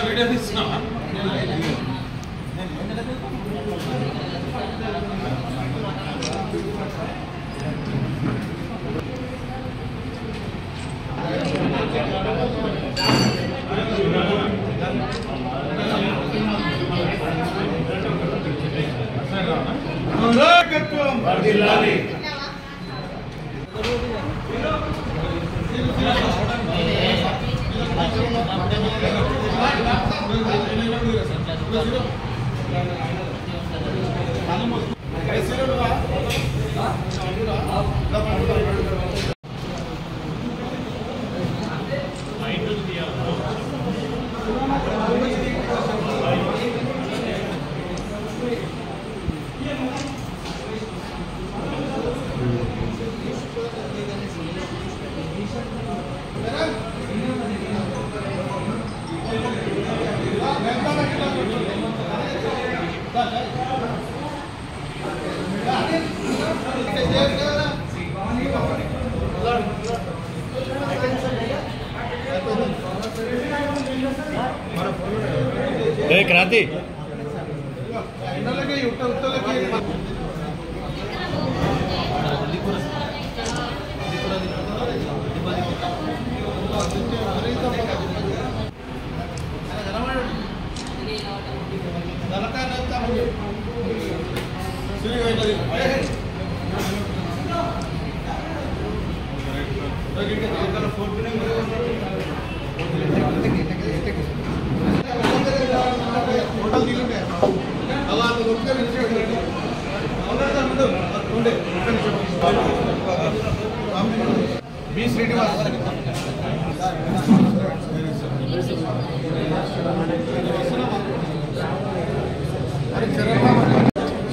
Video తీస్తున్నావా? क्रांति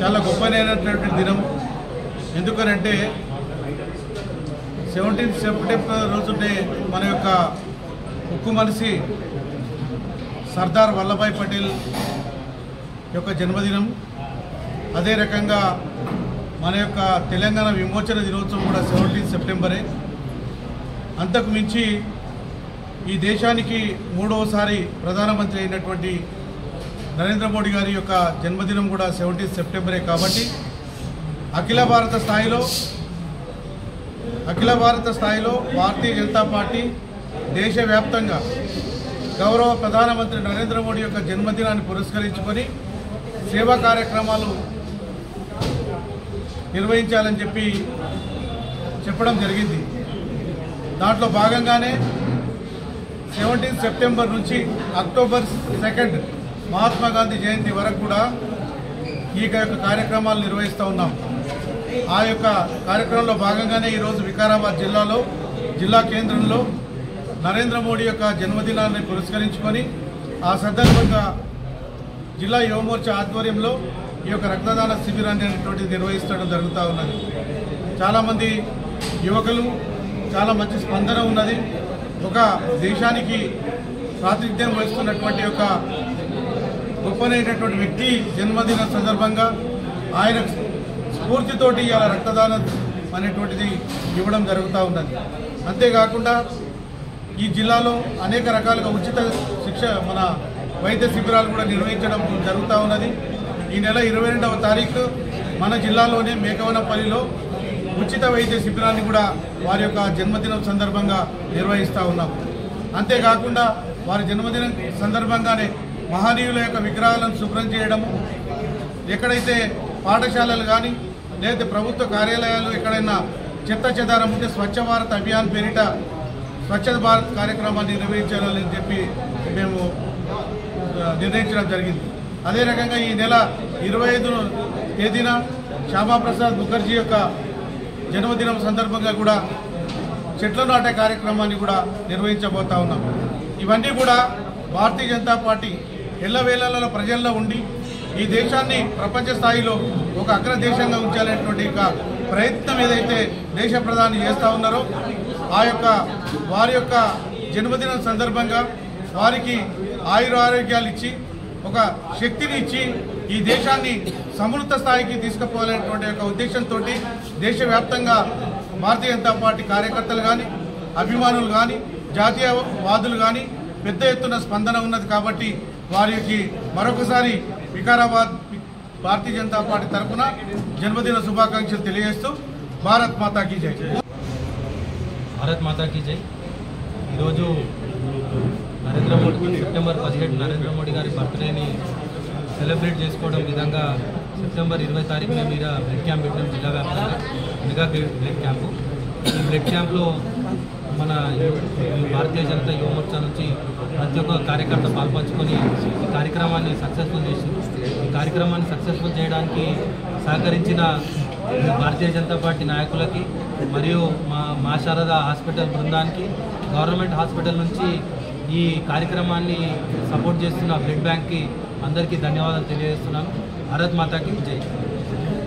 చాలా గొప్పనైనటువంటి దినం. ఎందుకనంటే 17 సెప్టెంబర్ రోజునే మన యొక్క ఉక్కు మనిషి సర్దార్ వల్లభాయ్ పటేల్ యొక్క జన్మదినం. అదే రకంగా మన యొక్క తెలంగాణ విమోచన దినోత్సవం కూడా 17 సెప్టెంబరే. అంతకు మించి ఈ దేశానికి 3వసారి ప్రధానమంత్రి అయినటువంటి నరేంద్ర మోడీ గారి యొక్క జన్మదినం కూడా 17 సెప్టెంబరే. కాబట్టి అఖిల భారత స్థాయిలో భారతీయ జనతా పార్టీ దేశవ్యాప్తంగా గౌరవ ప్రధానమంత్రి నరేంద్ర మోడీ యొక్క జన్మదినాన్ని పురస్కరించుకొని సేవా కార్యక్రమాలు నిర్వహించాలని చెప్పడం జరిగింది. దాంట్లో భాగంగానే 17 సెప్టెంబర్ నుంచి అక్టోబర్ 2 మహాత్మా గాంధీ జయంతి వరకు కూడా ఈ యొక్క కార్యక్రమాలు నిర్వహిస్తూ ఉన్నాం. ఆ యొక్క కార్యక్రమంలో భాగంగానే ఈరోజు వికారాబాద్ జిల్లా కేంద్రంలో నరేంద్ర మోడీ యొక్క జన్మదినాన్ని పురస్కరించుకొని ఆ సందర్భంగా జిల్లా యువమోర్చా ఆధ్వర్యంలో ఈ యొక్క రక్తదాన శిబిరాన్ని అనేటువంటిది నిర్వహించడం జరుగుతూ ఉన్నది. చాలామంది యువకులు చాలా మంచి స్పందన ఉన్నది. ఒక దేశానికి ప్రాతినిధ్యం వహిస్తున్నటువంటి ఒక గొప్పనైనటువంటి వ్యక్తి జన్మదిన సందర్భంగా ఆయన స్ఫూర్తితోటి ఇలా రక్తదానం అనేటువంటిది ఇవ్వడం జరుగుతూ ఉన్నది. అంతేకాకుండా ఈ జిల్లాలో అనేక రకాలుగా ఉచిత మన వైద్య శిబిరాలు కూడా నిర్వహించడం జరుగుతూ ఉన్నది. ఈ నెల 22వ తారీఖు మన జిల్లాలోనే మేకవనపల్లిలో ఉచిత వైద్య శిబిరాన్ని కూడా వారి యొక్క జన్మదినం సందర్భంగా నిర్వహిస్తూ ఉన్నాం. అంతేకాకుండా వారి జన్మదినం సందర్భంగానే మహనీయుల యొక్క విగ్రహాలను శుభ్రం చేయడము, ఎక్కడైతే పాఠశాలలు కానీ లేదా ప్రభుత్వ కార్యాలయాలు ఎక్కడైనా చెత్త చెదారం ఉంటే స్వచ్ఛ భారత్ అభియాన్ పేరిట స్వచ్ఛ భారత్ కార్యక్రమాన్ని నిర్వహించాలని మేము నిర్ణయించడం జరిగింది. అదే రకంగా ఈ నెల 25వ తేదీన శ్యామాప్రసాద్ ముఖర్జీ యొక్క జన్మదినం సందర్భంగా కూడా చెట్లు నాటే కార్యక్రమాన్ని కూడా నిర్వహించబోతా ఉన్నాం. ఇవన్నీ కూడా భారతీయ జనతా పార్టీ ఎల్లవేళలలో ప్రజల్లో ఉండి ఈ దేశాన్ని ప్రపంచ స్థాయిలో ఒక అగ్రదేశంగా ఉంచాలనేటువంటి ఒక ప్రయత్నం ఏదైతే దేశ ప్రధాని చేస్తూ ఉన్నారో వారి యొక్క జన్మదినం సందర్భంగా వారికి ఆయురారోగ్యాలు ఇచ్చి ఒక శక్తిని ఇచ్చి ఈ దేశాన్ని సమున్నత స్థాయికి తీసుకుపోవాలనేటువంటి ఒక ఉద్దేశంతో దేశవ్యాప్తంగా భారతీయ జనతా పార్టీ కార్యకర్తలు కానీ అభిమానులు కానీ జాతీయవాదులు కానీ పెద్ద ఎత్తున స్పందన ఉన్నది కాబట్టి వారికి మరొకసారి వికారాబాద్ భారతీయ జనతా పార్టీ తరఫున జన్మదిన శుభాకాంక్షలు తెలియజేస్తూ భారత్ మాతా కీ జై. భారత్ మాతా కీ జై. ఈరోజు నరేంద్ర మోడీ సెప్టెంబర్ 17 నరేంద్ర మోడీ గారి బర్త్డేని సెలబ్రేట్ చేసుకోవడం విధంగా సెప్టెంబర్ 20 తారీఖున మీద బ్లడ్ క్యాంప్ పెట్టడం జిల్లా వ్యాప్తంగా మెగా బ్లడ్ క్యాంపు. ఈ బ్లడ్ క్యాంప్లో మన భారతీయ జనతా యువ మోర్చా నుంచి ప్రతి ఒక్క కార్యకర్త పాల్పంచుకొని ఈ కార్యక్రమాన్ని సక్సెస్ఫుల్ చేసి ఈ కార్యక్రమాన్ని సక్సెస్ఫుల్ చేయడానికి సహకరించిన భారతీయ జనతా పార్టీ నాయకులకి మరియు మా శారద హాస్పిటల్ బృందానికి గవర్నమెంట్ హాస్పిటల్ నుంచి ఈ కార్యక్రమాన్ని సపోర్ట్ చేస్తున్న బ్లడ్ బ్యాంక్కి అందరికీ ధన్యవాదాలు తెలియజేస్తున్నాను. భారత్ మాతాకి జై.